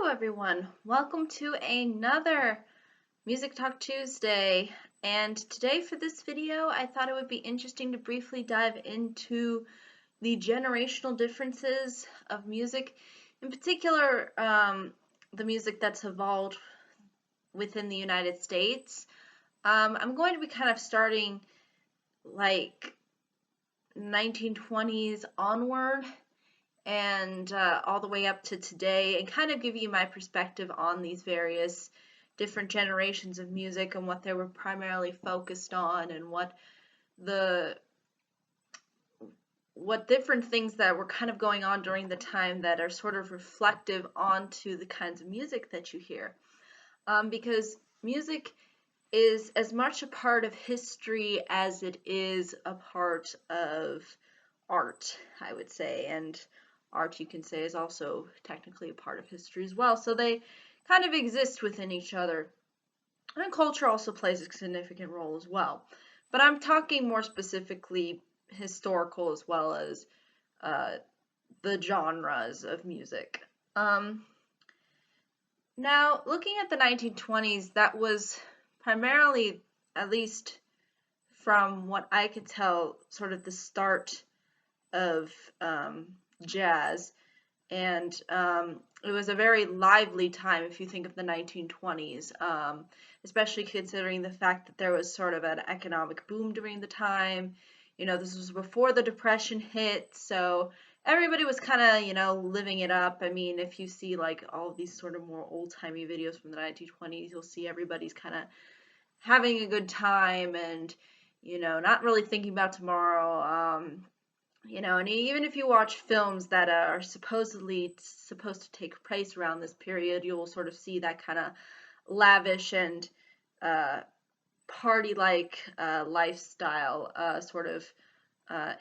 Hello everyone, welcome to another Music Talk Tuesday, and today for this video I thought it would be interesting to briefly dive into the generational differences of music, in particular the music that's evolved within the United States. I'm going to be kind of starting like 1920s onward and all the way up to today, and kind of give you my perspective on these various different generations of music and what they were primarily focused on, and what different things that were kind of going on during the time that are sort of reflective onto the kinds of music that you hear. Because music is as much a part of history as it is a part of art, I would say, and art, you can say, is also technically a part of history as well. So they kind of exist within each other. And culture also plays a significant role as well. But I'm talking more specifically historical as well as the genres of music. Now, looking at the 1920s, that was primarily, at least from what I could tell, sort of the start of jazz, and it was a very lively time if you think of the 1920s, especially considering the fact that there was sort of an economic boom during the time. You know, this was before the Depression hit, so everybody was kind of, living it up. I mean, if you see like all of these sort of more old-timey videos from the 1920s, you'll see everybody's kind of having a good time and, not really thinking about tomorrow. And even if you watch films that are supposedly supposed to take place around this period, you'll sort of see that kind of lavish and party-like lifestyle sort of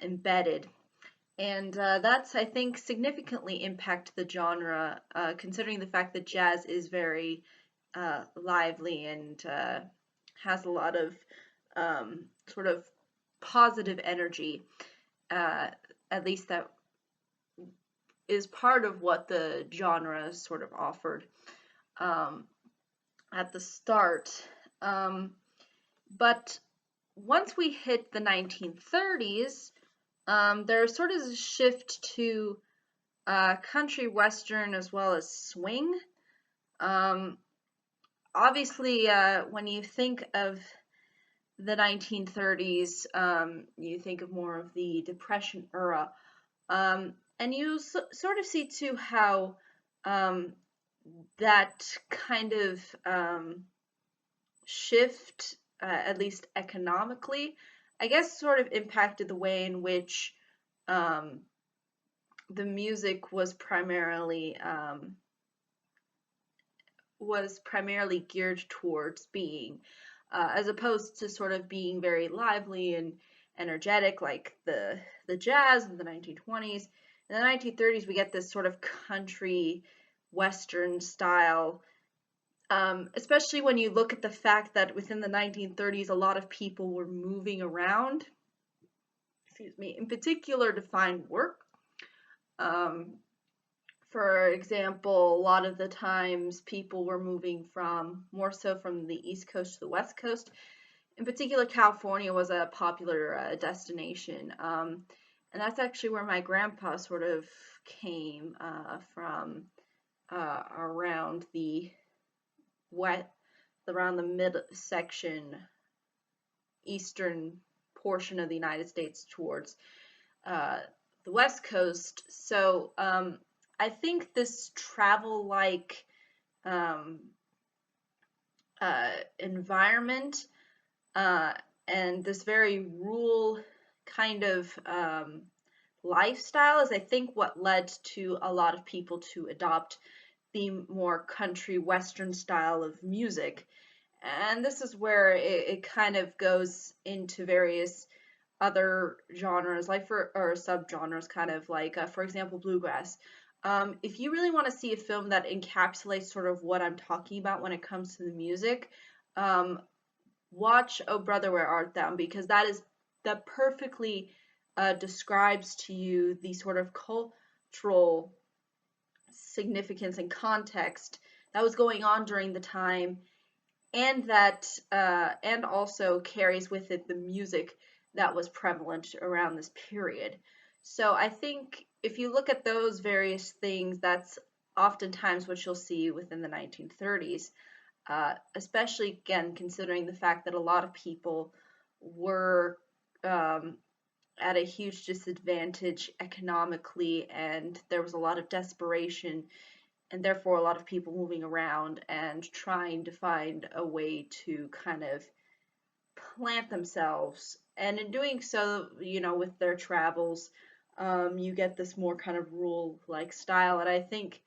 embedded. And that's, I think, significantly impacted the genre, considering the fact that jazz is very lively and has a lot of sort of positive energy. At least that is part of what the genre sort of offered at the start. But once we hit the 1930s, there's sort of a shift to country western as well as swing. Obviously, when you think of the 1930s, you think of more of the Depression era, and you sort of see too how that kind of shift, at least economically, I guess sort of impacted the way in which the music was primarily geared towards being, as opposed to sort of being very lively and energetic like the jazz in the 1920s. In the 1930s, we get this sort of country western style, especially when you look at the fact that within the 1930s, a lot of people were moving around, in particular to find work. For example, a lot of the times people were moving more so from the East Coast to the West Coast. In particular, California was a popular destination. And that's actually where my grandpa sort of came from, around the midsection, eastern portion of the United States towards the West Coast. So I think this travel-like environment and this very rural kind of lifestyle is, I think, what led to a lot of people to adopt the more country western style of music. And this is where it kind of goes into various other genres, or subgenres, kind of like, for example, bluegrass. If you really want to see a film that encapsulates sort of what I'm talking about when it comes to the music, watch Oh Brother, Where Art Thou? Because that perfectly describes to you the sort of cultural significance and context that was going on during the time, and that and also carries with it the music that was prevalent around this period. So I think if you look at those various things, that's oftentimes what you'll see within the 1930s, especially again considering the fact that a lot of people were um, at a huge disadvantage economically, and there was a lot of desperation, and therefore a lot of people moving around and trying to find a way to kind of plant themselves. And in doing so, with their travels, you get this more kind of rural like style. And I think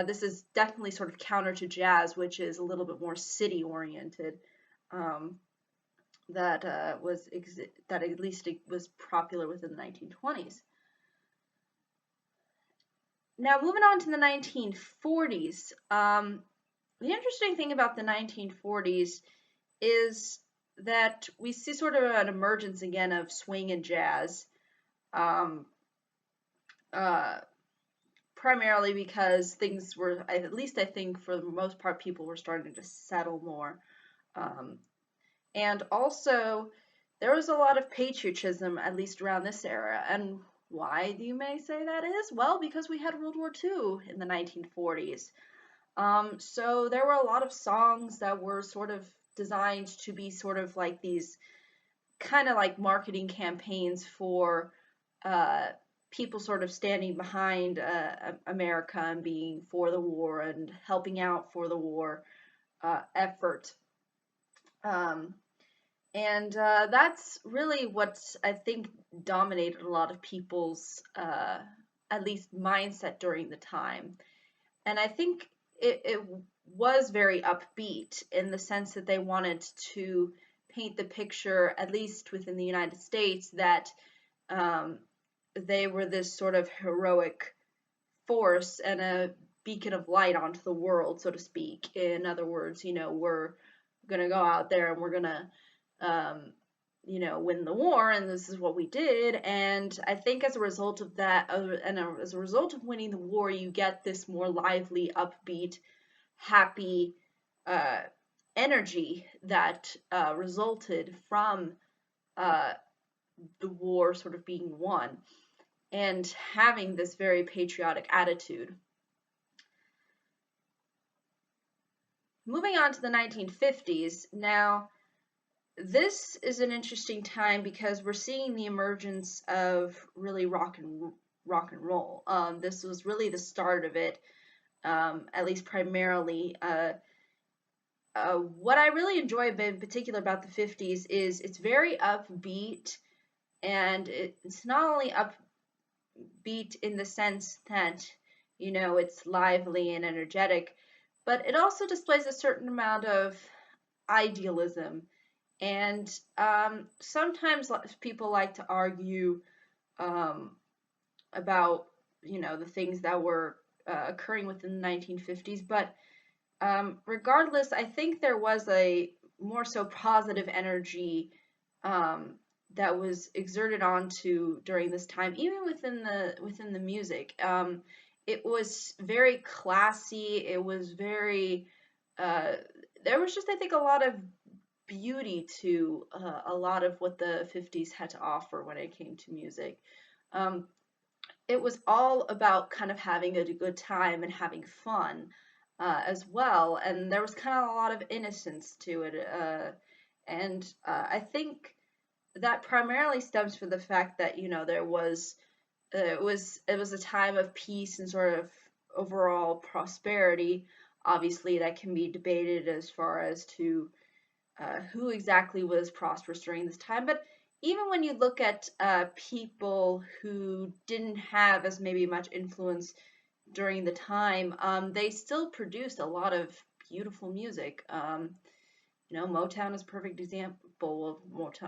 this is definitely sort of counter to jazz, which is a little bit more city oriented. Um, that at least it was popular within the 1920s. Now, moving on to the 1940s, the interesting thing about the 1940s is that we see sort of an emergence again of swing and jazz, um, uh, primarily because things were, at least I think for the most part, people were starting to settle more. Um, and also, there was a lot of patriotism, at least around this era. And why, you may say that is? Well, because we had World War II in the 1940s. So there were a lot of songs that were sort of designed to be sort of like these kind of like marketing campaigns for uh, people sort of standing behind America and being for the war and helping out for the war effort. Um, and that's really what I think dominated a lot of people's, at least mindset during the time. And I think it was very upbeat in the sense that they wanted to paint the picture, at least within the United States, that um, they were this sort of heroic force and a beacon of light onto the world, so to speak. In other words, we're going to go out there and we're going to um, win the war, and this is what we did. And I think as a result of that, and as a result of winning the war, you get this more lively, upbeat, happy uh, energy that resulted from uh, the war sort of being won and having this very patriotic attitude. Moving on to the 1950s, now this is an interesting time because we're seeing the emergence of really rock and roll. This was really the start of it, at least primarily. What I really enjoy in particular about the 50s is it's very upbeat, and it's not only upbeat in the sense that it's lively and energetic, but it also displays a certain amount of idealism. And sometimes people like to argue um, about, the things that were occurring within the 1950s. But regardless, I think there was a more so positive energy um, that was exerted onto during this time, even within the music. It was very classy. It was very there was just, I think, a lot of beauty to a lot of what the 50s had to offer when it came to music. Um, it was all about kind of having a good time and having fun as well, and there was kind of a lot of innocence to it. And I think that primarily stems from the fact that there was it was a time of peace and sort of overall prosperity. Obviously, that can be debated as far as to who exactly was prosperous during this time. But even when you look at people who didn't have as maybe much influence during the time, they still produced a lot of beautiful music. Motown is a perfect example of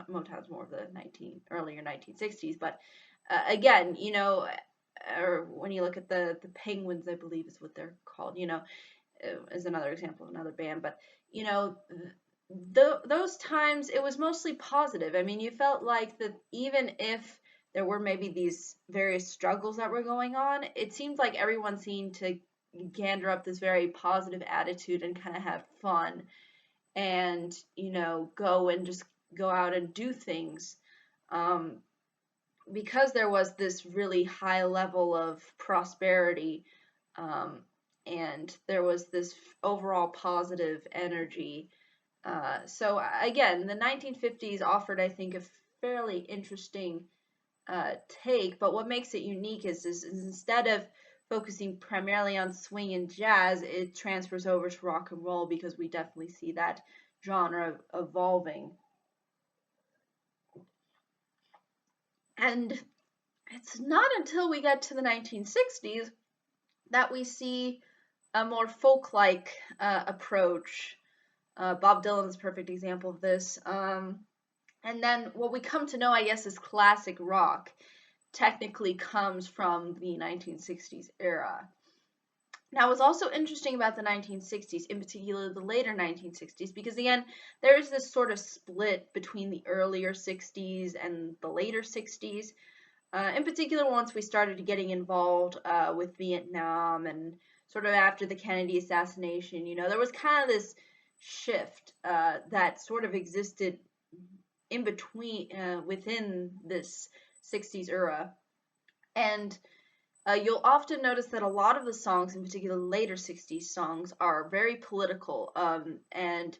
Motown's more of the earlier 1960s. But again, or when you look at the Penguins, I believe is what they're called. Is another example of another band. But you know, those times it was mostly positive. I mean, you felt like that even if there were maybe these various struggles that were going on, it seemed like everyone seemed to gander up this very positive attitude and kind of have fun and, go and just go out and do things. Um, because there was this really high level of prosperity, um, and there was this overall positive energy. So again, the 1950s offered, I think, a fairly interesting take, but what makes it unique is instead of focusing primarily on swing and jazz, it transfers over to rock and roll because we definitely see that genre evolving. And it's not until we get to the 1960s that we see a more folk-like approach. Bob Dylan's a perfect example of this. And then what we come to know, I guess, as classic rock technically comes from the 1960s era. Now, what's also interesting about the 1960s, in particular the later 1960s, because again, there is this sort of split between the earlier 60s and the later 60s. In particular, once we started getting involved with Vietnam and sort of after the Kennedy assassination, there was kind of this shift that sort of existed in between, within this 60s era. And you'll often notice that a lot of the songs, in particular later 60s songs, are very political and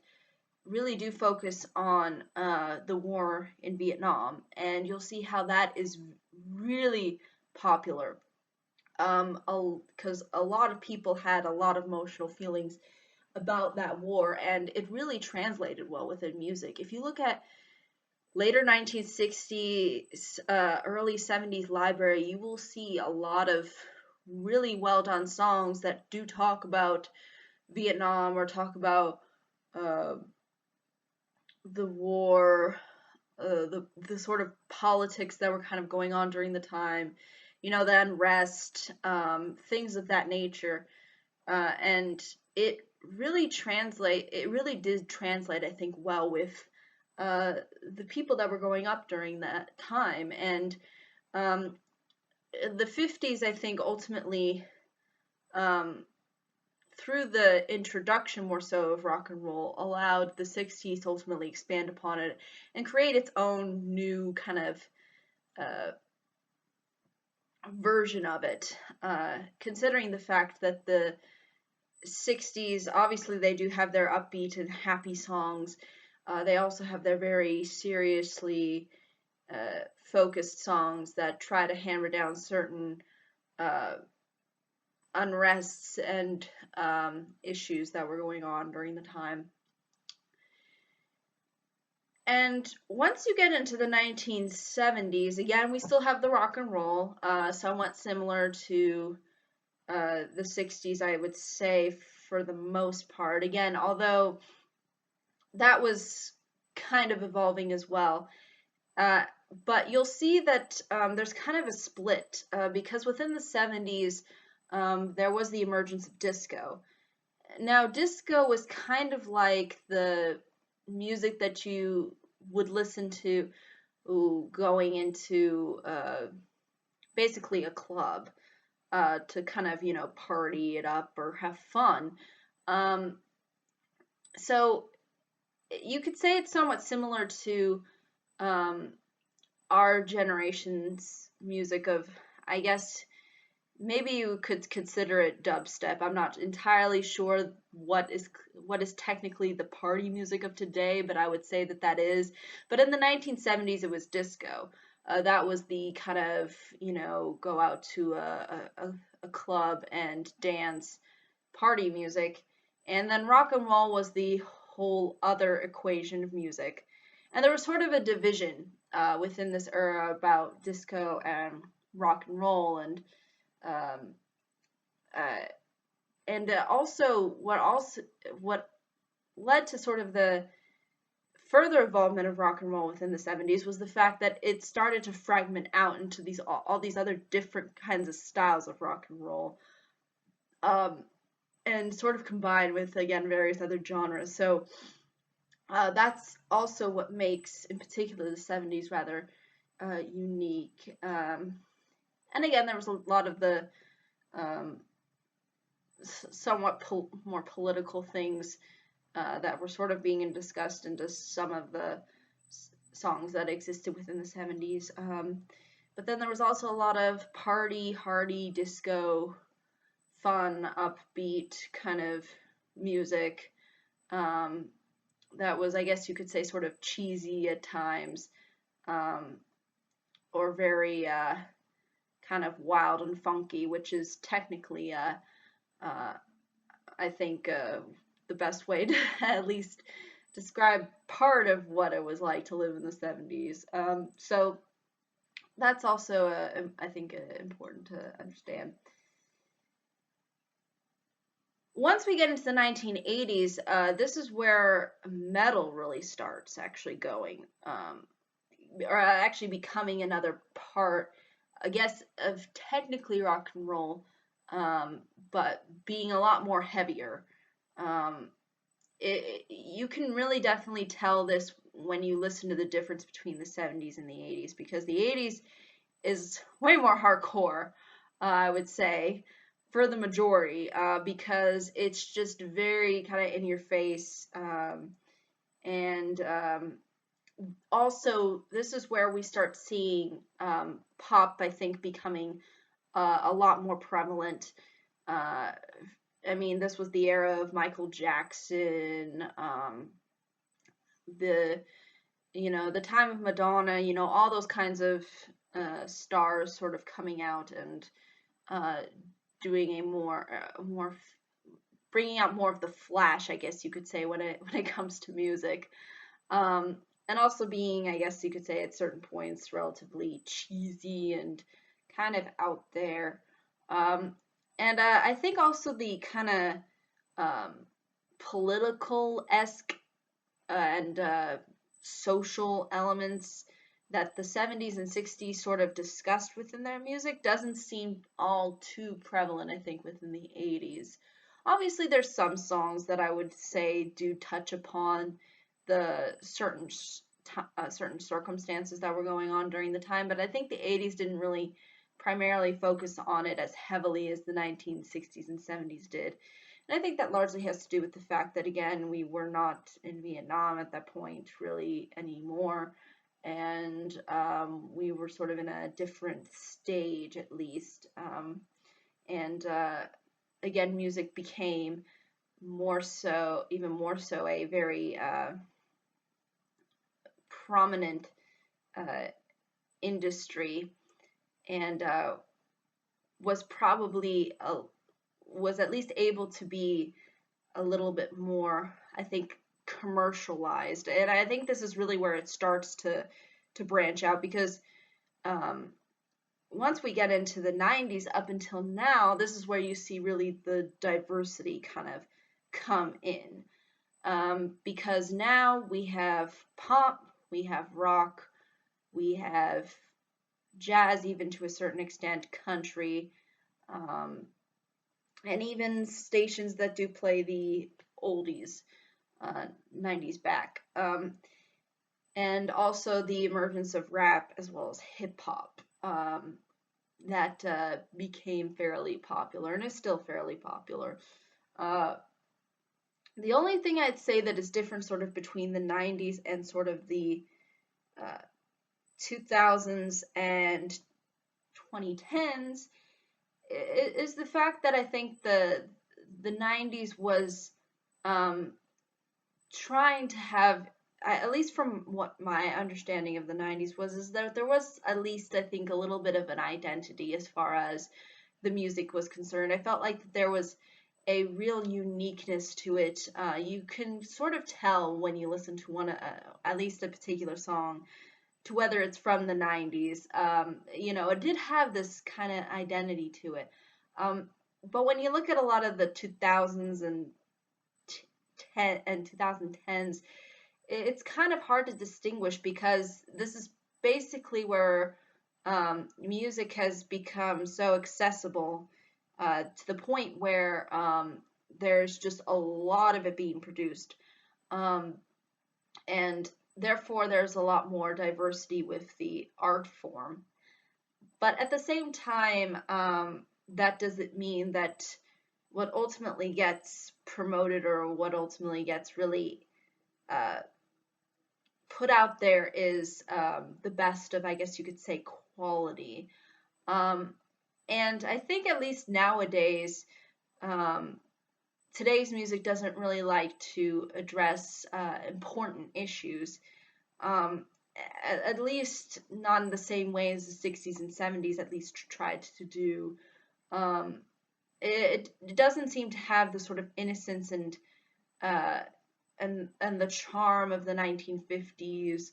really do focus on the war in Vietnam. And you'll see how that is really popular because a lot of people had a lot of emotional feelings about that war, and it really translated well within music. If you look at later 1960s, early 70s library, you will see a lot of really well done songs that do talk about Vietnam or talk about uh, the war, the sort of politics that were kind of going on during the time, the unrest, things of that nature, and it really did translate, I think, well with the people that were growing up during that time. And um, the 50s, I think, ultimately, um, through the introduction more so of rock and roll, allowed the 60s to ultimately expand upon it and create its own new kind of uh, version of it. Considering the fact that the 60s, obviously, they do have their upbeat and happy songs. They also have their very seriously focused songs that try to hammer down certain uh, unrests and issues that were going on during the time. And once you get into the 1970s, again, we still have the rock and roll, somewhat similar to the 60s, I would say, for the most part. Again, although that was kind of evolving as well. But you'll see that there's kind of a split because within the 70s, there was the emergence of disco. Now, disco was kind of like the music that you would listen to going into basically a club to kind of, party it up or have fun. Um, so you could say it's somewhat similar to um, our generation's music of, I guess, maybe you could consider it dubstep. I'm not entirely sure what is technically the party music of today, but I would say that is. But in the 1970s, it was disco. That was the kind of, go out to a club and dance party music. And then rock and roll was the whole other equation of music. And there was sort of a division within this era about disco and rock and roll, um, uh, and also what led to sort of the further involvement of rock and roll within the 70s was the fact that it started to fragment out into these all these other different kinds of styles of rock and roll, and sort of combined with, again, various other genres. So that's also what makes, in particular, the 70s rather unique. And again, there was a lot of the um, somewhat more political things that were sort of being discussed into some of the songs that existed within the 70s. But then there was also a lot of party, hardy, disco, fun, upbeat kind of music that was, I guess you could say, sort of cheesy at times, um, or very kind of wild and funky, which is technically, uh, I think, the best way to at least describe part of what it was like to live in the 70s. So that's also, I think, important to understand. Once we get into the 1980s, this is where metal really starts actually going, or actually becoming another part, I guess, of technically rock and roll, but being a lot more heavier. Um, you can really definitely tell this when you listen to the difference between the 70s and the 80s, because the 80s is way more hardcore, I would say, for the majority, because it's just very kind of in your face. And Also, this is where we start seeing pop, I think, becoming a lot more prevalent. Uh, I mean, this was the era of Michael Jackson, the the time of Madonna, all those kinds of stars sort of coming out and uh, doing a more bringing out more of the flash, I guess you could say, when it comes to music, um, and also being, I guess you could say, at certain points relatively cheesy and kind of out there, um, and I think also the kind of um, political esque and social elements that the 70s and 60s sort of discussed within their music doesn't seem all too prevalent, I think, within the 80s. Obviously, there's some songs that I would say do touch upon the certain circumstances that were going on during the time, but I think the 80s didn't really primarily focus on it as heavily as the 1960s and 70s did. And I think that largely has to do with the fact that, again, we were not in Vietnam at that point really anymore. And we were sort of in a different stage, at least. And Again, music became even more so, a very prominent uh, industry, and was probably was at least able to be a little bit more, I think, commercialized. And I think this is really where it starts to branch out, because um, once we get into the 90s up until now, this is where you see really the diversity kind of come in. Because now we have pop, we have rock, we have jazz, even to a certain extent, country, um, and even stations that do play the oldies, 90s back. And also the emergence of rap as well as hip hop, that became fairly popular and is still fairly popular. Uh, the only thing I'd say that is different sort of between the 90s and sort of the uh, 2000s and 2010s is the fact that I think the 90s was um, trying to have, at least from what my understanding of the 90s was, is that there was at least, I think, a little bit of an identity as far as the music was concerned. I felt like there was a real uniqueness to it. You can sort of tell when you listen to at least a particular song, to whether it's from the 90s. It did have this kind of identity to it. But when you look at a lot of the 2000s and 2010s, it's kind of hard to distinguish, because this is basically where music has become so accessible, to the point where there's just a lot of it being produced. Um, and therefore there's a lot more diversity with the art form. But at the same time, that doesn't mean that what ultimately gets promoted or what ultimately gets really uh, put out there is the best of, I guess you could say, quality. Um, and I think at least nowadays, um, today's music doesn't really like to address important issues. Um, at least not in the same way as the 60s and 70s at least tried to do. Um, it doesn't seem to have the sort of innocence uh, and the charm of the 1950s,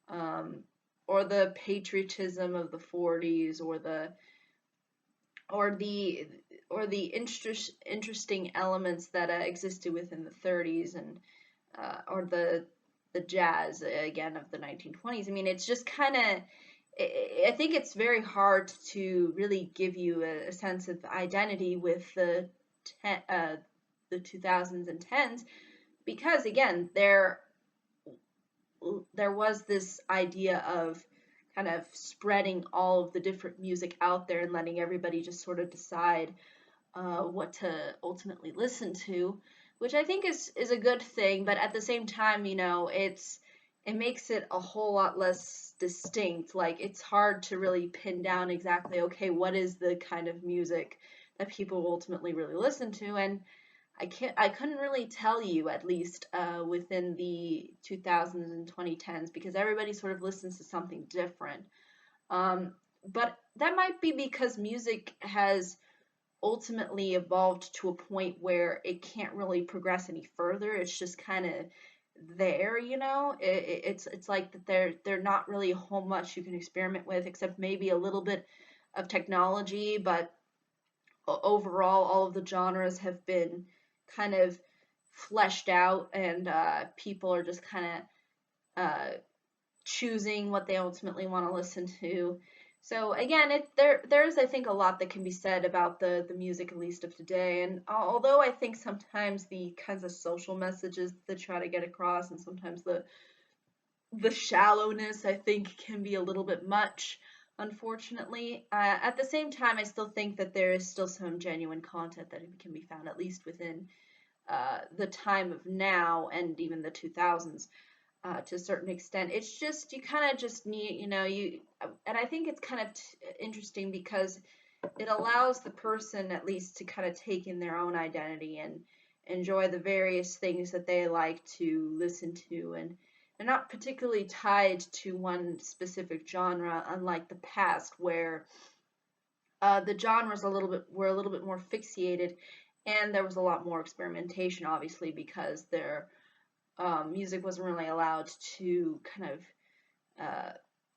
um, or the patriotism of the 40s, or the or the interesting elements that existed within the 30s, and or the jazz again of the 1920s. I mean, it's just kind of, I think it's very hard to really give you a sense of identity with the 2000s and 10s, because again there was this idea of kind of spreading all of the different music out there and letting everybody just sort of decide what to ultimately listen to, which I think is a good thing. But at the same time, it makes it a whole lot less distinct. Like, it's hard to really pin down exactly, okay, what is the kind of music that people ultimately really listen to. And I couldn't really tell you, at least within the 2000s and 2010s, because everybody sort of listens to something different. But that might be because music has ultimately evolved to a point where it can't really progress any further. It's just kind of there, it's like that they're not really a whole much you can experiment with, except maybe a little bit of technology. But overall, all of the genres have been kind of fleshed out, and people are just kind of choosing what they ultimately want to listen to. So again, there's, I think, a lot that can be said about the music, at least of today. And although I think sometimes the kinds of social messages that try to get across, and sometimes the shallowness, I think, can be a little bit much, unfortunately. At the same time, I still think that there is still some genuine content that can be found, at least within the time of now and even the 2000s. To a certain extent, it's just, you kind of just need, and I think it's kind of interesting because it allows the person at least to kind of take in their own identity and enjoy the various things that they like to listen to, and they're not particularly tied to one specific genre, unlike the past where the genres were a little bit more fixated, and there was a lot more experimentation, obviously, because their music wasn't really allowed to kind of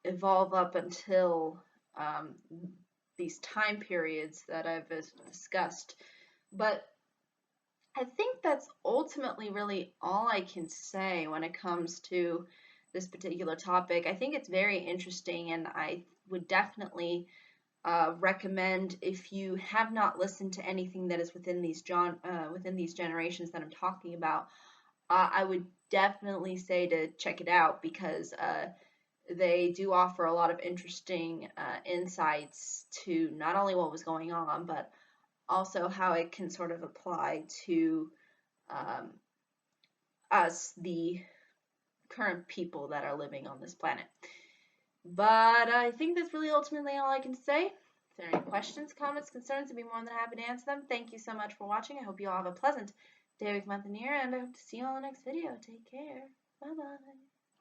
evolve up until um, these time periods that I've discussed. But I think that's ultimately really all I can say when it comes to this particular topic. I think it's very interesting, and I would definitely recommend, if you have not listened to anything that is within within these generations that I'm talking about, I would definitely say to check it out, because they do offer a lot of interesting insights to not only what was going on, but also how it can sort of apply to um, us, the current people that are living on this planet. But I think that's really ultimately all I can say. If there are any questions, comments, concerns, I'd be more than happy to answer them. Thank you so much for watching. I hope you all have a pleasant day, week, month, and year, and I hope to see you all in the next video. Take care. Bye-bye.